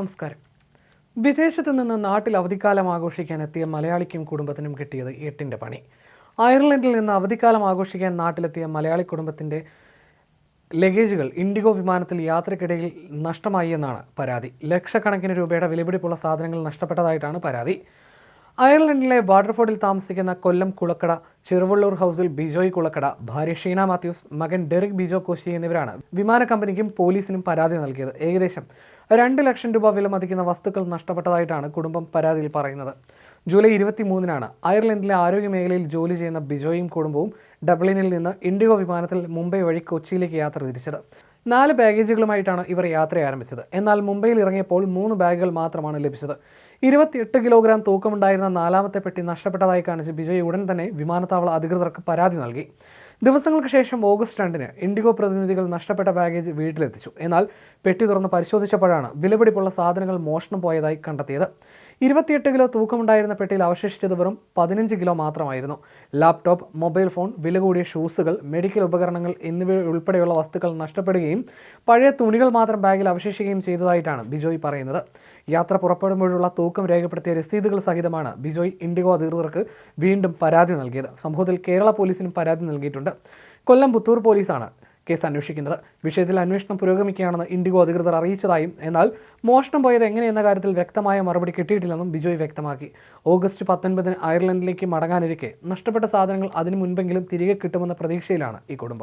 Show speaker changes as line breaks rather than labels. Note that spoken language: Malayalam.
നമസ്കാരം. വിദേശത്ത് നിന്ന് നാട്ടിൽ അവധിക്കാലം ആഘോഷിക്കാനെത്തിയ മലയാളിക്കും കുടുംബത്തിനും കിട്ടിയത് എട്ടിൻ്റെ പണി. അയർലൻഡിൽ നിന്ന് അവധിക്കാലം ആഘോഷിക്കാൻ നാട്ടിലെത്തിയ മലയാളി കുടുംബത്തിൻ്റെ ലഗേജുകൾ ഇൻഡിഗോ വിമാനത്തിൽ യാത്രക്കിടയിൽ നഷ്ടമായി എന്നാണ് പരാതി. ലക്ഷക്കണക്കിന് രൂപയുടെ വിലപിടിപ്പുള്ള സാധനങ്ങൾ നഷ്ടപ്പെട്ടതായിട്ടാണ് പരാതി. അയർലൻഡിലെ വാട്ടർഫോർഡിൽ താമസിക്കുന്ന കൊല്ലം കുളക്കട ചെറുവള്ളൂർ ഹൗസിൽ ബിജോയ് കുളക്കട, ഭാര്യ ഷീന മാത്യൂസ്, മകൻ ഡെറിക് ബിജോ കോശി എന്നിവരാണ് വിമാന കമ്പനിക്കും പോലീസിനും പരാതി നൽകിയത്. ഏകദേശം 2 ലക്ഷം രൂപ വില മതിക്കുന്ന വസ്തുക്കൾ നഷ്ടപ്പെട്ടതായിട്ടാണ് കുടുംബം പരാതിയിൽ പറയുന്നത്. ജൂലൈ 23-നാണ് അയർലൻഡിലെ ആരോഗ്യ മേഖലയിൽ ജോലി ചെയ്യുന്ന ബിജോയും കുടുംബവും ഡബ്ലിനിൽ നിന്ന് ഇൻഡിഗോ വിമാനത്തിൽ മുംബൈ വഴി കൊച്ചിയിലേക്ക് യാത്ര തിരിച്ചത്. 4 ബാഗേജുകളുമായിട്ടാണ് ഇവർ യാത്ര ആരംഭിച്ചത്. എന്നാൽ മുംബൈയിൽ ഇറങ്ങിയപ്പോൾ 3 ബാഗുകൾ മാത്രമാണ് ലഭിച്ചത്. 28 കിലോഗ്രാം തൂക്കമുണ്ടായിരുന്ന 4ാമത്തെ പെട്ടി നഷ്ടപ്പെട്ടതായി കാണിച്ച് ബിജോയ് ഉടൻ തന്നെ വിമാനത്താവള അധികൃതർക്ക് പരാതി നൽകി. ദിവസങ്ങൾക്ക് ശേഷം ഓഗസ്റ്റ് 2-ന് ഇൻഡിഗോ പ്രതിനിധികൾ നഷ്ടപ്പെട്ട ബാഗേജ് വീട്ടിലെത്തിച്ചു. എന്നാൽ പെട്ടി തുറന്ന് പരിശോധിച്ചപ്പോഴാണ് വിലപിടിപ്പുള്ള സാധനങ്ങൾ മോഷണം പോയതായി കണ്ടെത്തിയത്. 28 കിലോ തൂക്കമുണ്ടായിരുന്ന പെട്ടിയിൽ അവശേഷിച്ചത് വെറും 15 കിലോ മാത്രമായിരുന്നു. ലാപ്ടോപ്പ്, മൊബൈൽ ഫോൺ, വില കൂടിയ ഷൂസുകൾ, മെഡിക്കൽ ഉപകരണങ്ങൾ എന്നിവ ഉൾപ്പെടെയുള്ള വസ്തുക്കൾ നഷ്ടപ്പെടുകയും പഴയ തുണികൾ മാത്രം ബാഗിൽ അവശേഷിക്കുകയും ചെയ്തതായിട്ടാണ് ബിജോയ് പറയുന്നത്. യാത്ര പുറപ്പെടുമ്പോഴുള്ള തൂക്കം രേഖപ്പെടുത്തിയ രസീതുകൾ സഹിതമാണ് ബിജോയ് ഇൻഡിഗോ അധികൃതർക്ക് വീണ്ടും പരാതി നൽകിയത്. സംഭവത്തിൽ കേരള പോലീസിനും പരാതി നൽകിയിട്ടുണ്ട്. കൊല്ലം പുത്തൂർ പോലീസാണ് കേസ് അന്വേഷിക്കുന്നത്. വിഷയത്തിൽ അന്വേഷണം പുരോഗമിക്കുകയാണെന്ന് ഇൻഡിഗോ അധികൃതർ അറിയിച്ചതായും എന്നാൽ മോഷണം പോയത് എങ്ങനെയെന്ന കാര്യത്തിൽ വ്യക്തമായ മറുപടി കിട്ടിയിട്ടില്ലെന്നും ബിജോയ് വ്യക്തമാക്കി. ഓഗസ്റ്റ് 19-ന് അയർലൻഡിലേക്ക് മടങ്ങാനിരിക്കെ നഷ്ടപ്പെട്ട സാധനങ്ങൾ അതിനു മുൻപെങ്കിലും തിരികെ കിട്ടുമെന്ന പ്രതീക്ഷയിലാണ് ഈ കുടുംബം.